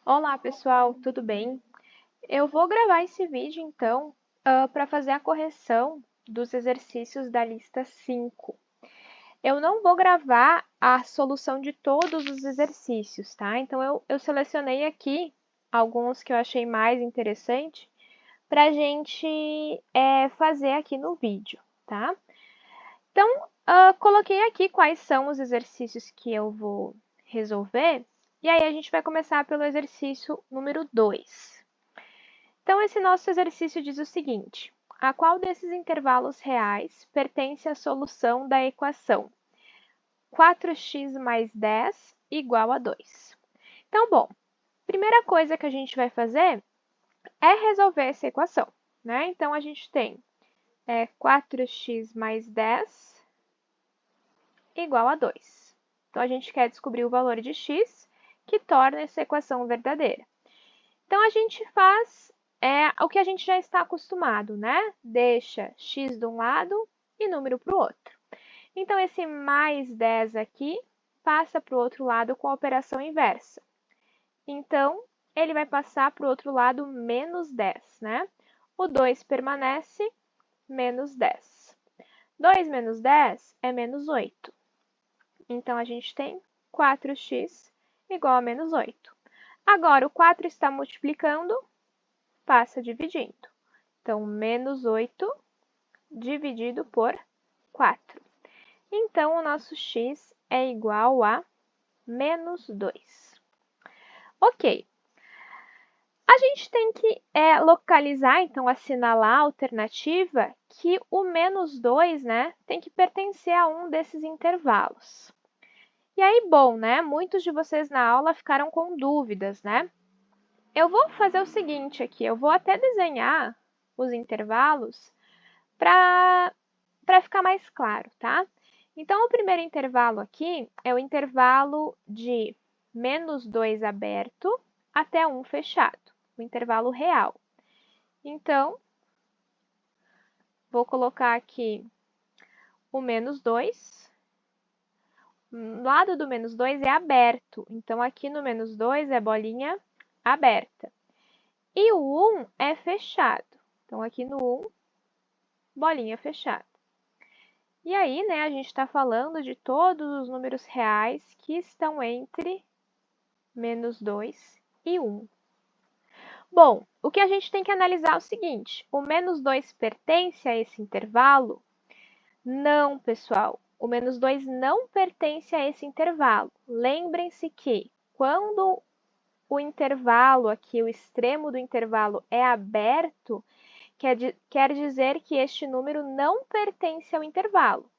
Olá, pessoal, tudo bem? Eu vou gravar esse vídeo, então, para fazer a correção dos exercícios da lista 5. Eu não vou gravar a solução de todos os exercícios, tá? Então, eu selecionei aqui alguns que eu achei mais interessante para a gente fazer aqui no vídeo, tá? Então, coloquei aqui quais são os exercícios que eu vou resolver, e aí a gente vai começar pelo exercício número 2. Então, esse nosso exercício diz o seguinte: a qual desses intervalos reais pertence à solução da equação 4x mais 10 igual a 2? Então, bom, primeira coisa que a gente vai fazer é resolver essa equação, né? Então, a gente tem 4x mais 10 igual a 2. Então, a gente quer descobrir o valor de x que torna essa equação verdadeira. Então, a gente faz o que a gente já está acostumado, né? Deixa x de um lado e número para o outro. Então, esse mais 10 aqui passa para o outro lado com a operação inversa. Então, ele vai passar para o outro lado menos 10, né? O 2 permanece, menos 10. 2 menos 10 é menos 8. Então, a gente tem 4x igual a menos 8. Agora, o 4 está multiplicando, passa dividindo. Então, menos 8 dividido por 4. Então, o nosso x é igual a menos 2. Ok. A gente tem que localizar, então, assinalar a alternativa que o menos 2, né, tem que pertencer a um desses intervalos. E aí, bom, né, muitos de vocês na aula ficaram com dúvidas, né? Eu vou fazer o seguinte aqui, eu vou até desenhar os intervalos para ficar mais claro, tá? Então, o primeiro intervalo aqui é o intervalo de menos 2 aberto até 1 fechado, o intervalo real. Então, vou colocar aqui o menos 2. O lado do menos 2 é aberto, então aqui no menos 2 é bolinha aberta. E o 1 é fechado, então aqui no 1, bolinha fechada. E aí, né, a gente está falando de todos os números reais que estão entre menos 2 e 1. Bom, o que a gente tem que analisar é o seguinte: o menos 2 pertence a esse intervalo? Não, pessoal. O menos 2 não pertence a esse intervalo. Lembrem-se que quando o intervalo aqui, o extremo do intervalo é aberto, quer dizer que este número não pertence ao intervalo.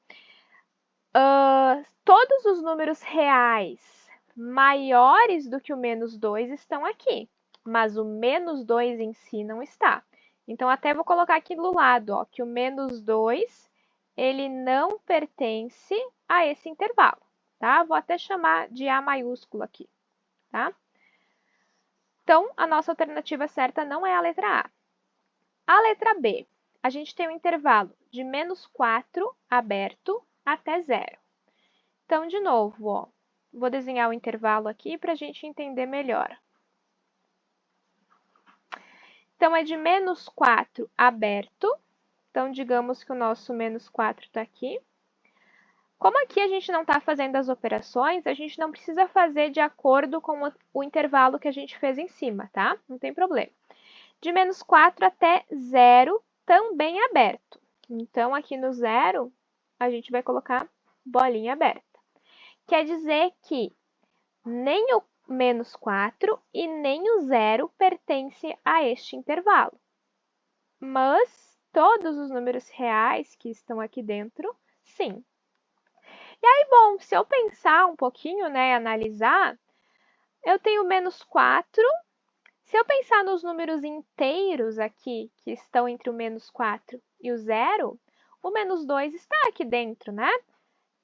Todos os números reais maiores do que o menos 2 estão aqui, mas o menos 2 em si não está. Então, até vou colocar aqui do lado, ó, que o menos 2, ele não pertence a esse intervalo, tá? Vou até chamar de A maiúsculo aqui, tá? Então, a nossa alternativa certa não é a letra A. A letra B, a gente tem um intervalo de menos 4 aberto até 0. Então, de novo, ó, vou desenhar o intervalo aqui para a gente entender melhor. Então, é de menos 4 aberto. Então, digamos que o nosso menos 4 está aqui. Como aqui a gente não está fazendo as operações, a gente não precisa fazer de acordo com o intervalo que a gente fez em cima, tá? Não tem problema. De menos 4 até 0, também aberto. Então, aqui no 0, a gente vai colocar bolinha aberta. Quer dizer que nem o menos 4 e nem o 0 pertencem a este intervalo. Mas todos os números reais que estão aqui dentro, sim. E aí, bom, se eu pensar um pouquinho, né, analisar, eu tenho menos 4. Se eu pensar nos números inteiros aqui, que estão entre o menos 4 e o 0, o menos 2 está aqui dentro, né?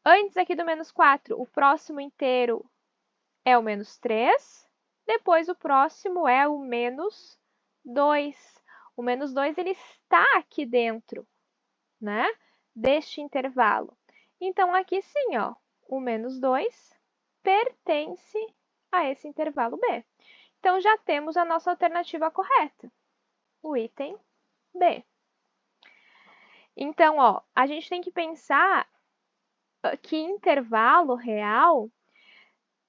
Antes aqui do menos 4, o próximo inteiro é o menos 3, depois o próximo é o menos 2. O menos 2 ele está aqui dentro, né, deste intervalo. Então, aqui sim, ó, o menos 2 pertence a esse intervalo B. Então, já temos a nossa alternativa correta, o item B. Então, ó, a gente tem que pensar que intervalo real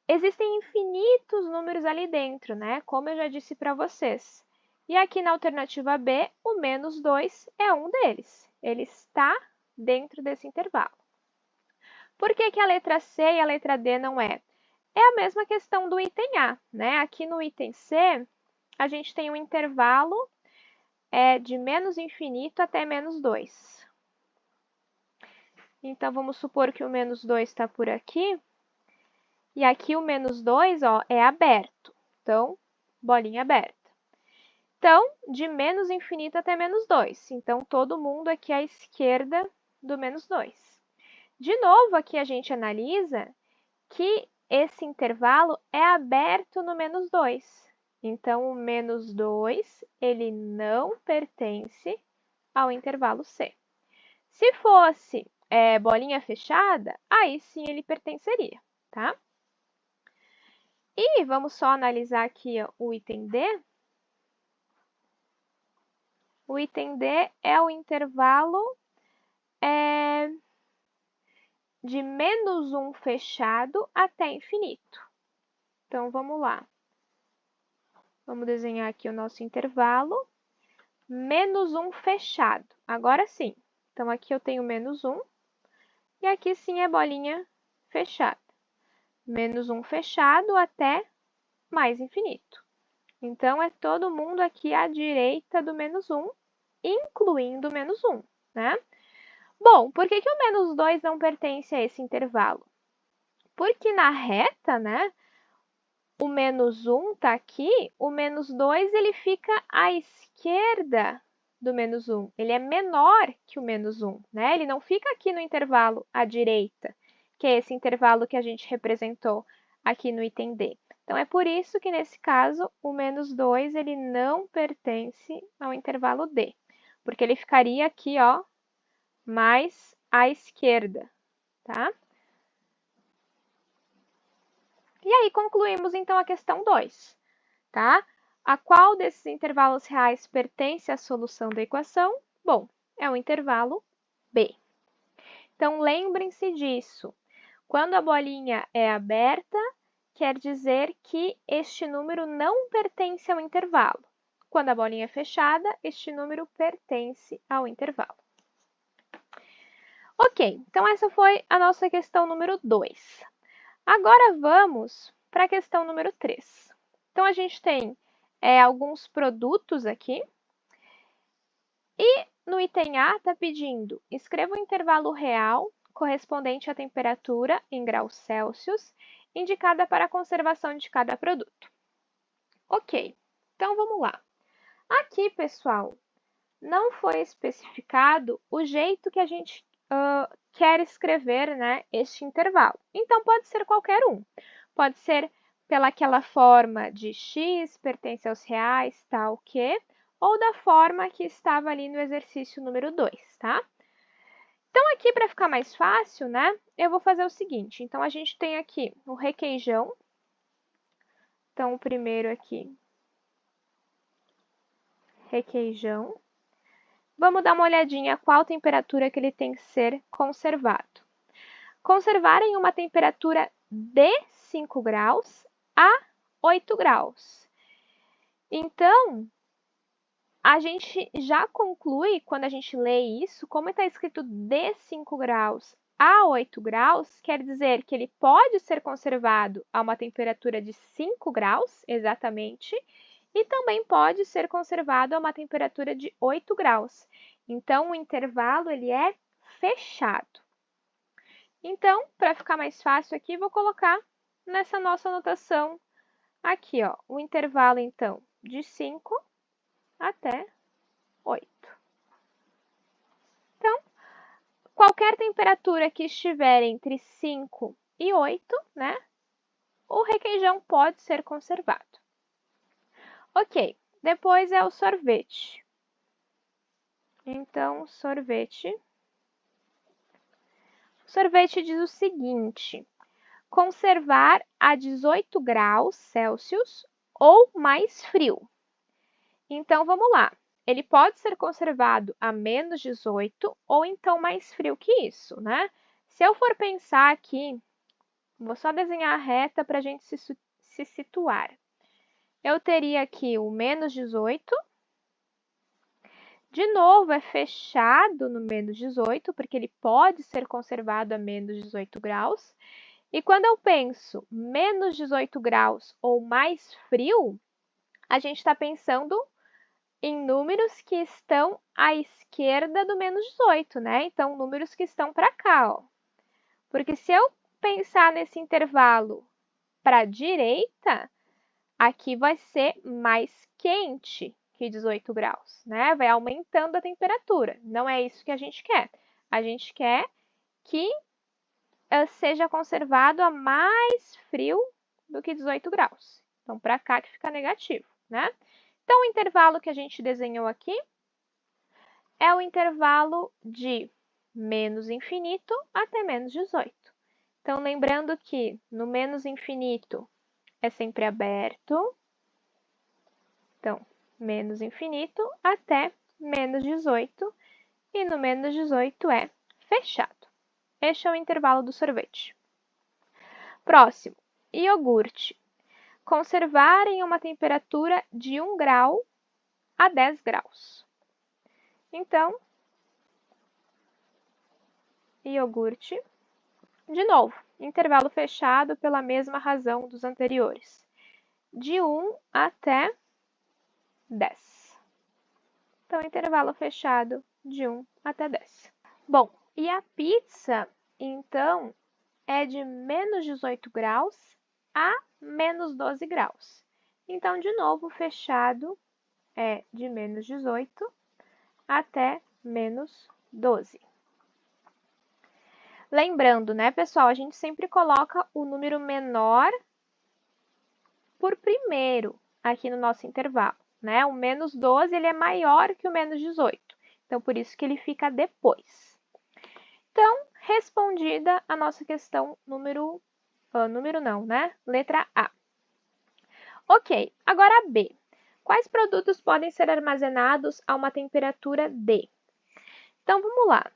existem infinitos números ali dentro, né? Como eu já disse para vocês. E aqui na alternativa B, o menos 2 é um deles. Ele está dentro desse intervalo. Por que a letra C e a letra D não é? É a mesma questão do item A, né? Aqui no item C, a gente tem um intervalo de menos infinito até menos 2. Então, vamos supor que o menos 2 está por aqui. E aqui o menos 2, ó, é aberto. Então, bolinha aberta. Então, de menos infinito até menos 2. Então, todo mundo aqui à esquerda do menos 2. De novo, aqui a gente analisa que esse intervalo é aberto no menos 2. Então, o menos 2, ele não pertence ao intervalo C. Se fosse bolinha fechada, aí sim ele pertenceria, tá? E vamos só analisar aqui o item D. O item D é o intervalo de menos 1 fechado até infinito. Então, vamos lá. Vamos desenhar aqui o nosso intervalo. Menos 1 fechado. Agora sim. Então, aqui eu tenho menos 1. E aqui sim é bolinha fechada. Menos 1 fechado até mais infinito. Então, é todo mundo aqui à direita do menos 1, incluindo o menos 1, né? Bom, por que o menos 2 não pertence a esse intervalo? Porque na reta, né, o menos 1 está aqui, o menos 2 ele fica à esquerda do menos 1. Ele é menor que o menos 1, né? Ele não fica aqui no intervalo à direita, que é esse intervalo que a gente representou aqui no item D. Então, é por isso que, nesse caso, o menos 2 ele não pertence ao intervalo D, porque ele ficaria aqui, ó, mais à esquerda, tá? E aí, concluímos, então, a questão 2, tá? A qual desses intervalos reais pertence à solução da equação? Bom, é o intervalo B. Então, lembrem-se disso. Quando a bolinha é aberta, quer dizer que este número não pertence ao intervalo. Quando a bolinha é fechada, este número pertence ao intervalo. Ok, então essa foi a nossa questão número 2. Agora vamos para a questão número 3. Então, a gente tem alguns produtos aqui. E no item A está pedindo, escreva o intervalo real correspondente à temperatura em graus Celsius indicada para a conservação de cada produto. Ok, então vamos lá. Aqui, pessoal, não foi especificado o jeito que a gente quer escrever, né, este intervalo. Então, pode ser qualquer um. Pode ser pelaquela forma de x pertence aos reais, tal que, ou da forma que estava ali no exercício número 2, tá? Então, aqui, para ficar mais fácil, né, eu vou fazer o seguinte. Então, a gente tem aqui o requeijão. Então, o primeiro aqui, requeijão. Vamos dar uma olhadinha a qual temperatura que ele tem que ser conservado. Conservar em uma temperatura de 5 graus a 8 graus. Então, a gente já conclui, quando a gente lê isso, como está escrito de 5 graus a 8 graus, quer dizer que ele pode ser conservado a uma temperatura de 5 graus, exatamente, e também pode ser conservado a uma temperatura de 8 graus. Então, o intervalo ele é fechado. Então, para ficar mais fácil aqui, vou colocar nessa nossa anotação aqui, ó, o intervalo, então, de 5 até 8. Então, qualquer temperatura que estiver entre 5 e 8, né, o requeijão pode ser conservado. Ok, depois é o sorvete. Então, sorvete. O sorvete diz o seguinte: conservar a 18 graus Celsius ou mais frio. Então, vamos lá. Ele pode ser conservado a menos 18 ou então mais frio que isso, né? Se eu for pensar aqui, vou só desenhar a reta para a gente se situar. Eu teria aqui o menos 18. De novo, é fechado no menos 18, porque ele pode ser conservado a menos 18 graus. E quando eu penso menos 18 graus ou mais frio, a gente está pensando em números que estão à esquerda do menos 18, né? Então, números que estão para cá, ó. Porque se eu pensar nesse intervalo para a direita, aqui vai ser mais quente que 18 graus, né? Vai aumentando a temperatura. Não é isso que a gente quer. A gente quer que seja conservado a mais frio do que 18 graus. Então, para cá que fica negativo, né? Então, o intervalo que a gente desenhou aqui é o intervalo de menos infinito até menos 18. Então, lembrando que no menos infinito é sempre aberto. Então, menos infinito até menos 18. E no menos 18 é fechado. Este é o intervalo do sorvete. Próximo, iogurte. Conservar em uma temperatura de 1 grau a 10 graus. Então, iogurte. De novo, intervalo fechado pela mesma razão dos anteriores. De 1 até 10. Então, intervalo fechado de 1 até 10. Bom, e a pizza, então, é de menos 18 graus a menos 12 graus. Então, de novo, fechado é de menos 18 até menos 12. Lembrando, né, pessoal, a gente sempre coloca o número menor por primeiro aqui no nosso intervalo, né? O menos 12 ele é maior que o menos 18, então por isso que ele fica depois. Então, respondida a nossa questão letra A. Ok, agora B. Quais produtos podem ser armazenados a uma temperatura D? Então, vamos lá.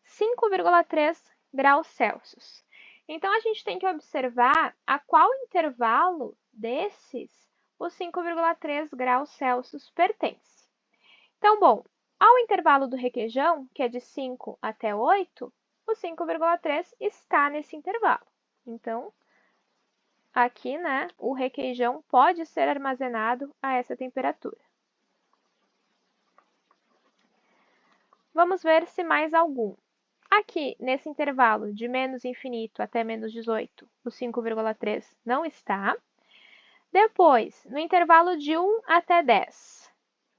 5,3 graus Celsius. Então, a gente tem que observar a qual intervalo desses os 5,3 graus Celsius pertence. Então, bom, ao intervalo do requeijão, que é de 5 até 8, o 5,3 está nesse intervalo. Então, aqui, né, o requeijão pode ser armazenado a essa temperatura. Vamos ver se mais algum. Aqui, nesse intervalo de menos infinito até menos 18, o 5,3 não está. Depois, no intervalo de 1 até 10,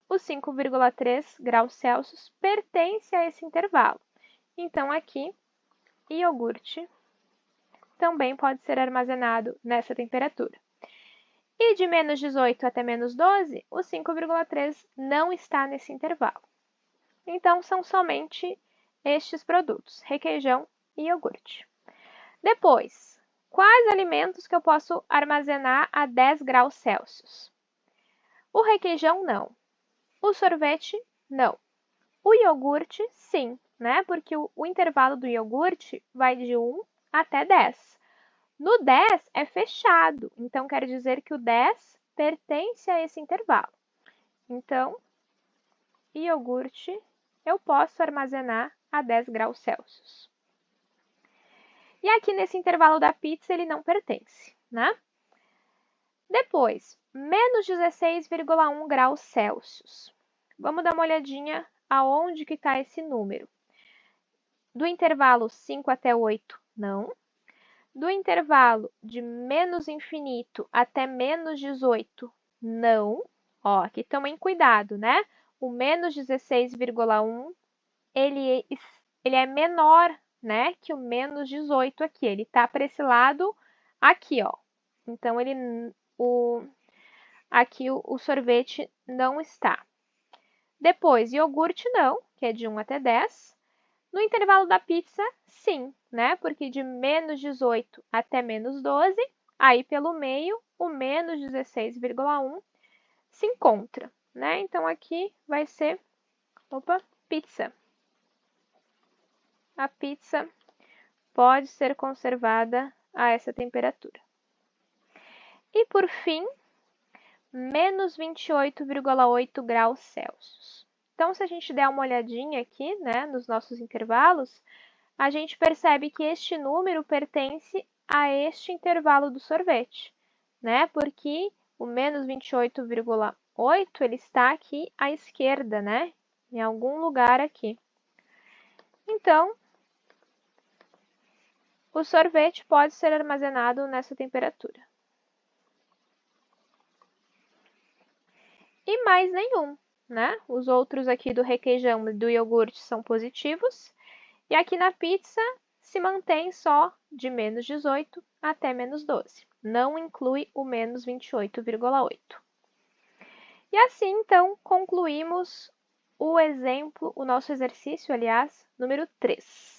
o 5,3 graus Celsius pertence a esse intervalo. Então, aqui, iogurte também pode ser armazenado nessa temperatura. E de menos 18 até menos 12, o 5,3 não está nesse intervalo. Então, são somente estes produtos, requeijão e iogurte. Depois, quais alimentos que eu posso armazenar a 10 graus Celsius? O requeijão, não. O sorvete, não. O iogurte, sim, né? Porque o intervalo do iogurte vai de 1 até 10. No 10 é fechado, então quer dizer que o 10 pertence a esse intervalo. Então, iogurte eu posso armazenar a 10 graus Celsius. E aqui nesse intervalo da pizza ele não pertence, né? Depois, menos 16,1 graus Celsius. Vamos dar uma olhadinha aonde que está esse número. Do intervalo 5 até 8, não. Do intervalo de menos infinito até menos 18, não. Ó, aqui tomem cuidado, né? O menos 16,1, ele é menor, né, que o menos 18 aqui. Ele está para esse lado aqui, ó. Então, aqui o sorvete não está. Depois, iogurte não, que é de 1 até 10. No intervalo da pizza, sim, né? Porque de menos 18 até menos 12, aí pelo meio, o menos 16,1 se encontra, né? Então, aqui vai ser, pizza. A pizza pode ser conservada a essa temperatura. E, por fim, menos 28,8 graus Celsius. Então, se a gente der uma olhadinha aqui, né, nos nossos intervalos, a gente percebe que este número pertence a este intervalo do sorvete, né? Porque o menos 28,8 ele está aqui à esquerda, né? Em algum lugar aqui. Então, o sorvete pode ser armazenado nessa temperatura. E mais nenhum, né? Os outros aqui do requeijão e do iogurte são positivos. E aqui na pizza se mantém só de menos 18 até menos 12. Não inclui o menos 28,8. E assim, então, concluímos o nosso exercício, aliás, número 3.